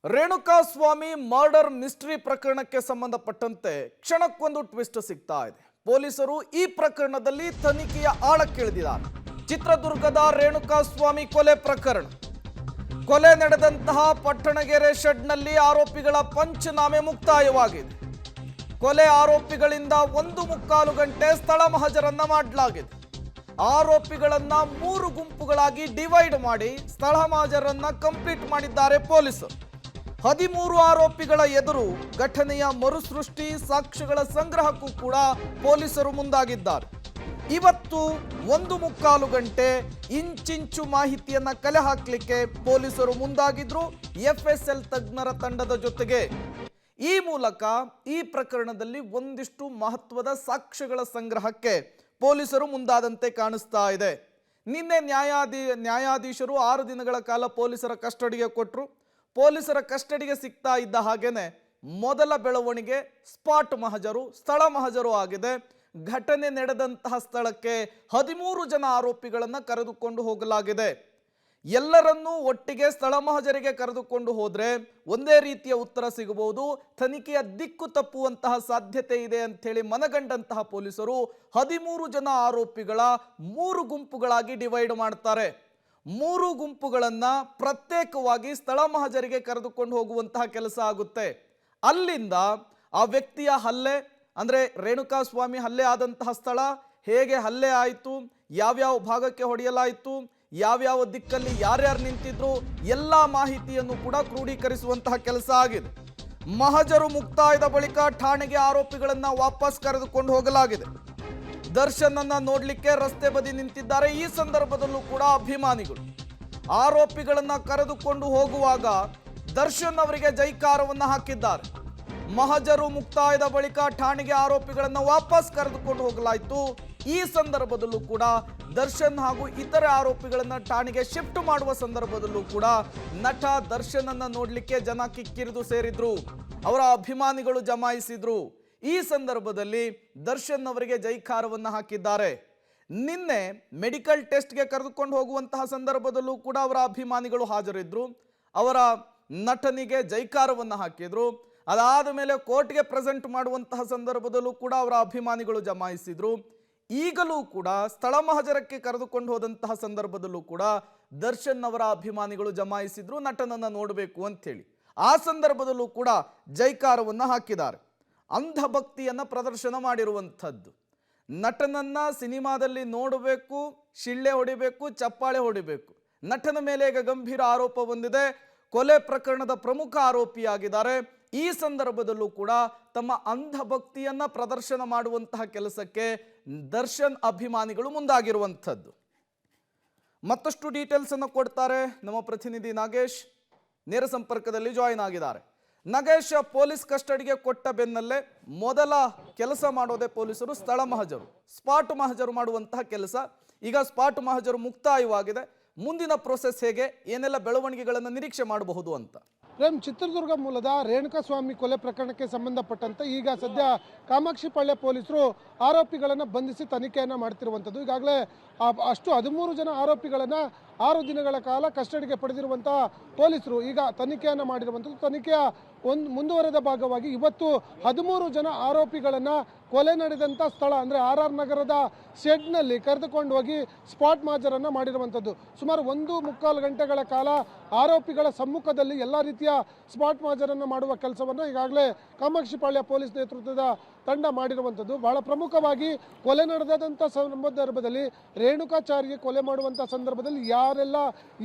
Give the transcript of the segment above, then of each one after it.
Renukaswamy murder mystery ಪ್ರಕರಣಕ್ಕೆ ಸಂಬಂಧಪಟ್ಟಂತೆ ಕ್ಷಣಕ್ಕೊಂದು twist ಸಿಗ್ತಾ ಇದೆ. ಪೊಲೀಸರು ಈ ಪ್ರಕರಣದಲ್ಲಿ ತನಿಖೆಯ ಆಳಕ್ಕಿಳಿದಿದ್ದಾರೆ. ಚಿತ್ರದುರ್ಗದ ರೇಣುಕಾಸ್ವಾಮಿ ಕೊಲೆ ಪ್ರಕರಣ, ಕೊಲೆ ನಡೆದಂತಹ ಪಟ್ಟಣಗೆರೆ ಶೆಡ್ನಲ್ಲಿ ಆರೋಪಿಗಳ ಪಂಚನಾಮೆ ಮುಕ್ತಾಯವಾಗಿದೆ. ಕೊಲೆ ಆರೋಪಿಗಳಿಂದ 1.25 ಗಂಟೆ ಸ್ಥಳ ಮಹಜರನ್ನ ಮಾಡಲಾಗಿದೆ. ಆರೋಪಿಗಳನ್ನ 3 ಗುಂಪುಗಳಾಗಿ ಡಿವೈಡ್ ಮಾಡಿ ಸ್ಥಳ ಮಹಜರನ್ನ ಕಂಪ್ಲೀಟ್ ಮಾಡಿದ್ದಾರೆ ಪೊಲೀಸರು. 13 ಆರೋಪಿಗಳ ಎದುರು ಘಟನೆಯ ಮರುಸೃಷ್ಟಿ ಸಾಕ್ಷ್ಯಗಳ ಸಂಗ್ರಹಕ್ಕೂ ಕೂಡ ಪೊಲೀಸರು ಮುಂದಾಗಿದ್ದಾರೆ. ಇವತ್ತು 1.25 ಗಂಟೆ ಇಂಚಿಂಚು ಮಾಹಿತಿಯನ್ನ ಕಲೆ ಹಾಕಲಿಕ್ಕೆ ಪೊಲೀಸರು ಮುಂದಾಗಿದ್ರು FSL ತಜ್ಞರ ತಂಡದ ಜೊತೆಗೆ. ಈ ಮೂಲಕ ಈ ಪ್ರಕರಣದಲ್ಲಿ ಒಂದಿಷ್ಟು ಮಹತ್ವದ ಸಾಕ್ಷ್ಯಗಳ ಸಂಗ್ರಹಕ್ಕೆ ಪೊಲೀಸರು ಮುಂದಾದಂತೆ ಕಾಣಿಸ್ತಾ ಇದೆ. ನಿನ್ನೆ ನ್ಯಾಯಾಧೀಶರು 6 ದಿನಗಳ ಕಾಲ ಪೊಲೀಸರ ಕಸ್ಟಡಿಗೆ ಕೊಟ್ಟರು. ಪೊಲೀಸರ ಕಸ್ಟಡಿಗೆ ಸಿಗ್ತಾ ಇದ್ದ ಹಾಗೇನೆ ಮೊದಲ ಬೆಳವಣಿಗೆ ಸ್ಪಾಟ್ ಮಹಜರು, ಸ್ಥಳ ಮಹಜರು ಆಗಿದೆ. ಘಟನೆ ನಡೆದಂತಹ ಸ್ಥಳಕ್ಕೆ 13 ಜನ ಆರೋಪಿಗಳನ್ನು ಕರೆದುಕೊಂಡು ಹೋಗಲಾಗಿದೆ. ಎಲ್ಲರನ್ನೂ ಒಟ್ಟಿಗೆ ಸ್ಥಳ ಮಹಜರಿಗೆ ಕರೆದುಕೊಂಡು ಹೋದ್ರೆ ಒಂದೇ ರೀತಿಯ ಉತ್ತರ ಸಿಗಬಹುದು, ತನಿಖೆಯ ದಿಕ್ಕು ತಪ್ಪುವಂತಹ ಸಾಧ್ಯತೆ ಇದೆ ಅಂಥೇಳಿ ಮನಗಂಡಂತಹ ಪೊಲೀಸರು 13 ಜನ ಆರೋಪಿಗಳ 3 ಗುಂಪುಗಳಾಗಿ ಡಿವೈಡ್ ಮಾಡ್ತಾರೆ. 3 ಗುಂಪುಗಳನ್ನ ಪ್ರತ್ಯೇಕವಾಗಿ ಸ್ಥಳ ಮಹಜರಿಗೆ ಕರೆದುಕೊಂಡು ಹೋಗುವಂತಹ ಕೆಲಸ ಆಗುತ್ತೆ. ಅಲ್ಲಿಂದ ಆ ವ್ಯಕ್ತಿಯ ಹಲ್ಲೆ, ಅಂದ್ರೆ ರೇಣುಕಾಸ್ವಾಮಿ ಹಲ್ಲೆ ಆದಂತಹ ಸ್ಥಳ, ಹೇಗೆ ಹಲ್ಲೆ ಆಯಿತು, ಯಾವ್ಯಾವ ಭಾಗಕ್ಕೆ ಹೊಡೆಯಲಾಯಿತು, ಯಾವ್ಯಾವ ದಿಕ್ಕಲ್ಲಿ ಯಾರ್ಯಾರು ನಿಂತಿದ್ರು, ಎಲ್ಲ ಮಾಹಿತಿಯನ್ನು ಕೂಡ ಕ್ರೋಢೀಕರಿಸುವಂತಹ ಕೆಲಸ ಆಗಿದೆ. ಮಹಜರು ಮುಕ್ತಾಯದ ಬಳಿಕ ಠಾಣೆಗೆ ಆರೋಪಿಗಳನ್ನ ವಾಪಸ್ ಕರೆದುಕೊಂಡು ಹೋಗಲಾಗಿದೆ. ದರ್ಶನ್ ಅನ್ನ ನೋಡ್ಲಿಕ್ಕೆ ರಸ್ತೆ ಬದಿ ನಿಂತಿದ್ದಾರೆ. ಈ ಸಂದರ್ಭದಲ್ಲೂ ಕೂಡ ಅಭಿಮಾನಿಗಳು ಆರೋಪಿಗಳನ್ನ ಕರೆದುಕೊಂಡು ಹೋಗುವಾಗ ದರ್ಶನ್ ಅವರಿಗೆ ಜೈಕಾರವನ್ನ ಹಾಕಿದ್ದಾರೆ. ಮಹಜರು ಮುಕ್ತಾಯದ ಬಳಿಕ ಠಾಣೆಗೆ ಆರೋಪಿಗಳನ್ನ ವಾಪಸ್ ಕರೆದುಕೊಂಡು ಹೋಗಲಾಯಿತು. ಈ ಸಂದರ್ಭದಲ್ಲೂ ಕೂಡ ದರ್ಶನ್ ಹಾಗೂ ಇತರೆ ಆರೋಪಿಗಳನ್ನ ಠಾಣೆಗೆ ಶಿಫ್ಟ್ ಮಾಡುವ ಸಂದರ್ಭದಲ್ಲೂ ಕೂಡ ನಟ ದರ್ಶನ್ ಅನ್ನ ನೋಡ್ಲಿಕ್ಕೆ ಜನ ಕಿಕ್ಕಿರಿದು ಸೇರಿದ್ರು, ಅವರ ಅಭಿಮಾನಿಗಳು ಜಮಾಯಿಸಿದ್ರು. ಈ ಸಂದರ್ಭದಲ್ಲಿ ದರ್ಶನ್ ಅವರಿಗೆ ಜೈಕಾರವನ್ನ ಹಾಕಿದ್ದಾರೆ. ನಿನ್ನೆ ಮೆಡಿಕಲ್ ಟೆಸ್ಟ್ಗೆ ಕರೆದುಕೊಂಡು ಹೋಗುವಂತಹ ಸಂದರ್ಭದಲ್ಲೂ ಕೂಡ ಅವರ ಅಭಿಮಾನಿಗಳು ಹಾಜರಿದ್ರು, ಅವರ ನಟನಿಗೆ ಜೈಕಾರವನ್ನ ಹಾಕಿದ್ರು. ಅದಾದ ಮೇಲೆ ಕೋರ್ಟ್ಗೆ ಪ್ರೆಸೆಂಟ್ ಮಾಡುವಂತಹ ಸಂದರ್ಭದಲ್ಲೂ ಕೂಡ ಅವರ ಅಭಿಮಾನಿಗಳು ಜಮಾಯಿಸಿದ್ರು. ಈಗಲೂ ಕೂಡ ಸ್ಥಳ ಮಹಜರಕ್ಕೆ ಕರೆದುಕೊಂಡು ಹೋದಂತಹ ಸಂದರ್ಭದಲ್ಲೂ ಕೂಡ ದರ್ಶನ್ ಅವರ ಅಭಿಮಾನಿಗಳು ಜಮಾಯಿಸಿದ್ರು ನಟನನ್ನ ನೋಡಬೇಕು ಅಂತೇಳಿ. ಆ ಸಂದರ್ಭದಲ್ಲೂ ಕೂಡ ಜೈಕಾರವನ್ನ ಹಾಕಿದ್ದಾರೆ. ಅಂಧಭಕ್ತಿಯನ್ನ ಪ್ರದರ್ಶನ ಮಾಡಿರುವಂಥದ್ದು. ನಟನನ್ನ ಸಿನಿಮಾದಲ್ಲಿ ನೋಡಬೇಕು, ಶಿಳ್ಳೆ ಹೊಡಿಬೇಕು, ಚಪ್ಪಾಳೆ ಹೊಡಿಬೇಕು. ನಟನ ಮೇಲೆ ಈಗ ಗಂಭೀರ ಆರೋಪ ಬಂದಿದೆ. ಕೊಲೆ ಪ್ರಕರಣದ ಪ್ರಮುಖ ಆರೋಪಿಯಾಗಿದ್ದಾರೆ. ಈ ಸಂದರ್ಭದಲ್ಲೂ ಕೂಡ ತಮ್ಮ ಅಂಧಭಕ್ತಿಯನ್ನ ಪ್ರದರ್ಶನ ಮಾಡುವಂತಹ ಕೆಲಸಕ್ಕೆ ದರ್ಶನ್ ಅಭಿಮಾನಿಗಳು ಮುಂದಾಗಿರುವಂಥದ್ದು. ಮತ್ತಷ್ಟು ಡೀಟೇಲ್ಸ್ ಅನ್ನು ಕೊಡ್ತಾರೆ ನಮ್ಮ ಪ್ರತಿನಿಧಿ ನಾಗೇಶ್, ನೇರ ಸಂಪರ್ಕದಲ್ಲಿ ಜಾಯಿನ್ ಆಗಿದ್ದಾರೆ. ನಾಗೇಶ್, ಪೊಲೀಸ್ ಕಸ್ಟಡಿಗೆ ಕೊಟ್ಟ ಬೆನ್ನಲ್ಲೇ ಮೊದಲ ಕೆಲಸ ಮಾಡೋದೇ ಪೊಲೀಸರು ಸ್ಥಳ ಮಹಜರು, ಸ್ಪಾಟ್ ಮಹಜರು ಮಾಡುವಂತಹ ಕೆಲಸ. ಈಗ ಸ್ಪಾಟ್ ಮಹಜರು ಮುಕ್ತಾಯವಾಗಿದೆ. ಮುಂದಿನ ಪ್ರೋಸೆಸ್ ಹೇಗೆ, ಏನೆಲ್ಲ ಬೆಳವಣಿಗೆಗಳನ್ನು ನಿರೀಕ್ಷೆ ಮಾಡಬಹುದು ಅಂತ? ಚಿತ್ರದುರ್ಗ ಮೂಲದ ರೇಣುಕಾಸ್ವಾಮಿ ಕೊಲೆ ಪ್ರಕರಣಕ್ಕೆ ಸಂಬಂಧಪಟ್ಟಂತೆ ಈಗ ಸದ್ಯ ಕಾಮಾಕ್ಷಿಪಾಳ್ಯ ಪೊಲೀಸರು ಆರೋಪಿಗಳನ್ನು ಬಂಧಿಸಿ ತನಿಖೆಯನ್ನು ಮಾಡ್ತಿರುವಂಥದ್ದು. ಈಗಾಗಲೇ ಅಷ್ಟು 13 ಜನ ಆರೋಪಿಗಳನ್ನು 6 ದಿನಗಳ ಕಾಲ ಕಸ್ಟಡಿಗೆ ಪಡೆದಿರುವಂತಹ ಪೊಲೀಸರು ಈಗ ತನಿಖೆಯನ್ನು ಮಾಡಿರುವಂಥದ್ದು. ತನಿಖೆಯ ಮುಂದುವರೆದ ಭಾಗವಾಗಿ ಇವತ್ತು 13 ಜನ ಆರೋಪಿಗಳನ್ನು ಕೊಲೆ ನಡೆದಂಥ ಸ್ಥಳ ಅಂದರೆ RR ನಗರದ ಶೆಡ್ನಲ್ಲಿ ಕರೆದುಕೊಂಡು ಹೋಗಿ ಸ್ಪಾಟ್ ಮಹಜರನ್ನು ಮಾಡಿರುವಂಥದ್ದು. ಸುಮಾರು 1.25 ಗಂಟೆಗಳ ಕಾಲ ಆರೋಪಿಗಳ ಸಮ್ಮುಖದಲ್ಲಿ ಎಲ್ಲ ರೀತಿಯ ಸ್ಪಾಟ್ ಮಹಜರನ್ನು ಮಾಡುವ ಕೆಲಸವನ್ನು ಈಗಾಗಲೇ ಕಾಮಾಕ್ಷಿಪಾಳ್ಯ ಪೊಲೀಸ್ ನೇತೃತ್ವದ ತಂಡ ಮಾಡಿರುವಂಥದ್ದು. ಬಹಳ ಪ್ರಮುಖವಾಗಿ ಕೊಲೆ ನಡೆದಂಥ ಸಂದರ್ಭದಲ್ಲಿ ರೇಣುಕಾಚಾರ್ಯ ಕೊಲೆ ಮಾಡುವಂಥ ಸಂದರ್ಭದಲ್ಲಿ ಯಾರೆಲ್ಲ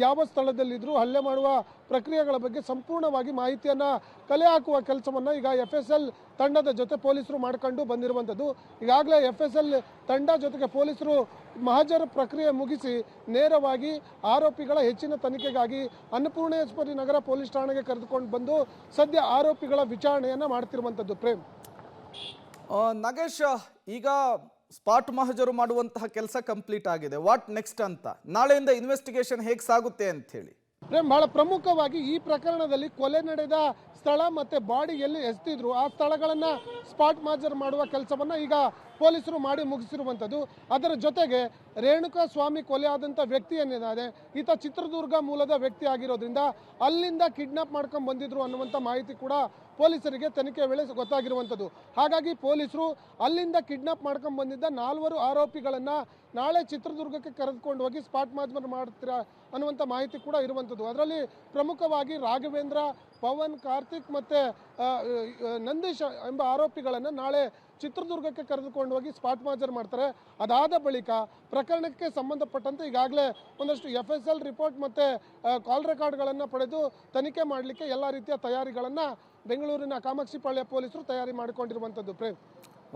ಯಾವ ಸ್ಥಳದಲ್ಲಿದ್ದರೂ ಹಲ್ಲೆ ಮಾಡುವ ಪ್ರಕ್ರಿಯೆಗಳ ಬಗ್ಗೆ ಸಂಪೂರ್ಣವಾಗಿ ಮಾಹಿತಿಯನ್ನು ಕಲೆ ಹಾಕುವ ಕೆಲಸವನ್ನು ಈಗ FSL ತಂಡದ ಜೊತೆ ಪೊಲೀಸರು ಮಾಡ್ಕೊಂಡು ಬಂದಿರುವಂಥದ್ದು. ಈಗಾಗಲೇ FSL ತಂಡ ಜೊತೆಗೆ ಪೊಲೀಸರು ಮಹಜರ ಪ್ರಕ್ರಿಯೆ ಮುಗಿಸಿ ನೇರವಾಗಿ ಆರೋಪಿಗಳ ಹೆಚ್ಚಿನ ತನಿಖೆಗಾಗಿ ಅನ್ನಪೂರ್ಣೇಶ್ವರಿ ನಗರ ಪೊಲೀಸ್ ಠಾಣೆಗೆ ಕರೆದುಕೊಂಡು ಬಂದು ಸದ್ಯ ಆರೋಪಿಗಳ ವಿಚಾರಣೆಯನ್ನು ಮಾಡ್ತಿರುವಂಥದ್ದು. ಪ್ರೇಮ್, ನಾಗೇಶ್, ಈಗ ಸ್ಪಾಟ್ ಮಹಜರು ಮಾಡುವಂತಹ ಕೆಲಸ ಕಂಪ್ಲೀಟ್ ಆಗಿದೆ. ವಾಟ್ ನೆಕ್ಸ್ಟ್ ಅಂತ, ನಾಳೆಯಿಂದ ಇನ್ವೆಸ್ಟಿಗೇಷನ್ ಹೇಗೆ ಸಾಗುತ್ತೆ ಅಂತ ಹೇಳಿ? ಬಹಳ ಪ್ರಮುಖವಾಗಿ ಈ ಪ್ರಕರಣದಲ್ಲಿ ಕೊಲೆ ನಡೆದ ಸ್ಥಳ ಮತ್ತು ಬಾಡಿ ಎಲ್ಲಿ ಎಸೆದಿದ್ರು ಆ ಸ್ಥಳಗಳನ್ನು ಸ್ಪಾಟ್ ಮಹಜರ್ ಮಾಡುವ ಕೆಲಸವನ್ನು ಈಗ ಪೊಲೀಸರು ಮಾಡಿ ಮುಗಿಸಿರುವಂಥದ್ದು. ಅದರ ಜೊತೆಗೆ ರೇಣುಕಾ ಸ್ವಾಮಿ ಕೊಲೆ ಆದಂಥ ವ್ಯಕ್ತಿ ಏನಿದ್ದಾನೆ ಈತ ಚಿತ್ರದುರ್ಗ ಮೂಲದ ವ್ಯಕ್ತಿ ಆಗಿರೋದ್ರಿಂದ ಅಲ್ಲಿಂದ ಕಿಡ್ನಾಪ್ ಮಾಡ್ಕೊಂಡು ಬಂದಿದ್ರು ಅನ್ನುವಂಥ ಮಾಹಿತಿ ಕೂಡ ಪೊಲೀಸರಿಗೆ ತನಿಖೆ ವೇಳೆ ಗೊತ್ತಾಗಿರುವಂಥದ್ದು. ಹಾಗಾಗಿ ಪೊಲೀಸರು ಅಲ್ಲಿಂದ ಕಿಡ್ನಾಪ್ ಮಾಡ್ಕೊಂಡು ಬಂದಿದ್ದ 4 ಆರೋಪಿಗಳನ್ನು ನಾಳೆ ಚಿತ್ರದುರ್ಗಕ್ಕೆ ಕರೆದುಕೊಂಡು ಹೋಗಿ ಸ್ಪಾಟ್ ಮಾರ್ಚ್ ಮಾಡ್ತೀರಾ ಅನ್ನುವಂಥ ಮಾಹಿತಿ ಕೂಡ ಇರುವಂಥದ್ದು. ಅದರಲ್ಲಿ ಪ್ರಮುಖವಾಗಿ ರಾಘವೇಂದ್ರ, ಪವನ್, ಕಾರ್ತಿಕ್ ಮತ್ತು ನಂದೀಶ್ ಎಂಬ ಆರೋಪಿಗಳನ್ನು ನಾಳೆ ಚಿತ್ರದುರ್ಗಕ್ಕೆ ಕರೆದುಕೊಂಡು ಹೋಗಿ ಸ್ಪಾಟ್ ಮಾರ್ಚರ್ ಮಾಡ್ತಾರೆ. ಅದಾದ ಬಳಿಕ ಪ್ರಕರಣಕ್ಕೆ ಸಂಬಂಧಪಟ್ಟಂತೆ ಈಗಾಗಲೇ ಒಂದಷ್ಟು FSL ರಿಪೋರ್ಟ್ ಮತ್ತು ಕಾಲ್ ರೆಕಾರ್ಡ್ಗಳನ್ನು ಪಡೆದು ತನಿಖೆ ಮಾಡಲಿಕ್ಕೆ ಎಲ್ಲ ರೀತಿಯ ತಯಾರಿಗಳನ್ನು ಬೆಂಗಳೂರಿನ ಕಾಮಾಕ್ಷಿಪಾಳ್ಯ ಪೊಲೀಸರು ತಯಾರಿ ಮಾಡಿಕೊಂಡಿರುವಂಥದ್ದು. Prem.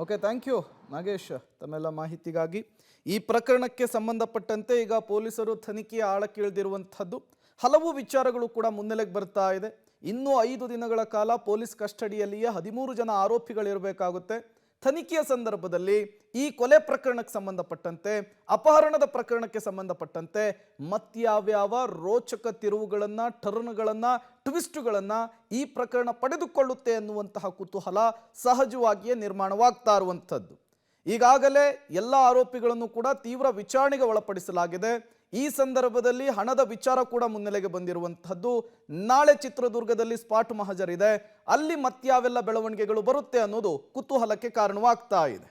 Okay, thank you Nagesh ತಮ್ಮೆಲ್ಲ ಮಾಹಿತಿಗಾಗಿ. ಈ ಪ್ರಕರಣಕ್ಕೆ ಸಂಬಂಧಪಟ್ಟಂತೆ ಈಗ ಪೊಲೀಸರು ತನಿಖೆಯ ಆಳಕ್ಕಿಳಿದಿರುವಂಥದ್ದು ಹಲವು ವಿಚಾರಗಳು ಕೂಡ ಮುನ್ನೆಲೆಗೆ ಬರ್ತಾ ಇದೆ. ಇನ್ನೂ 5 ದಿನಗಳ ಕಾಲ ಪೊಲೀಸ್ ಕಸ್ಟಡಿಯಲ್ಲಿಯೇ 13 ಜನ ಆರೋಪಿಗಳಿರಬೇಕಾಗುತ್ತೆ. ತನಿಖೆಯ ಸಂದರ್ಭದಲ್ಲಿ ಈ ಕೊಲೆ ಪ್ರಕರಣಕ್ಕೆ ಸಂಬಂಧಪಟ್ಟಂತೆ, ಅಪಹರಣದ ಪ್ರಕರಣಕ್ಕೆ ಸಂಬಂಧಪಟ್ಟಂತೆ ಮತ್ಯಾವ್ಯಾವ ರೋಚಕ ತಿರುವುಗಳನ್ನು, ಟರ್ನ್ಗಳನ್ನು, ಟ್ವಿಸ್ಟ್ಗಳನ್ನು ಈ ಪ್ರಕರಣ ಪಡೆದುಕೊಳ್ಳುತ್ತೆ ಅನ್ನುವಂತಹ ಕುತೂಹಲ ಸಹಜವಾಗಿಯೇ ನಿರ್ಮಾಣವಾಗ್ತಾ ಇರುವಂಥದ್ದು. ಈಗಾಗಲೇ ಎಲ್ಲ ಆರೋಪಿಗಳನ್ನು ಕೂಡ ತೀವ್ರ ವಿಚಾರಣೆಗೆ ಒಳಪಡಿಸಲಾಗಿದೆ. ಈ ಸಂದರ್ಭದಲ್ಲಿ ಹಣದ ವಿಚಾರ ಕೂಡ ಮುನ್ನೆಲೆಗೆ ಬಂದಿರುವಂತಹದ್ದು. ನಾಳೆ ಚಿತ್ರದುರ್ಗದಲ್ಲಿ ಸ್ಪಾಟ್ ಮಹಜರ್ ಇದೆ, ಅಲ್ಲಿ ಮತ್ಯಾವೆಲ್ಲ ಬೆಳವಣಿಗೆಗಳು ಬರುತ್ತೆ ಅನ್ನೋದು ಕುತೂಹಲಕ್ಕೆ ಕಾರಣವಾಗ್ತಾ ಇದೆ.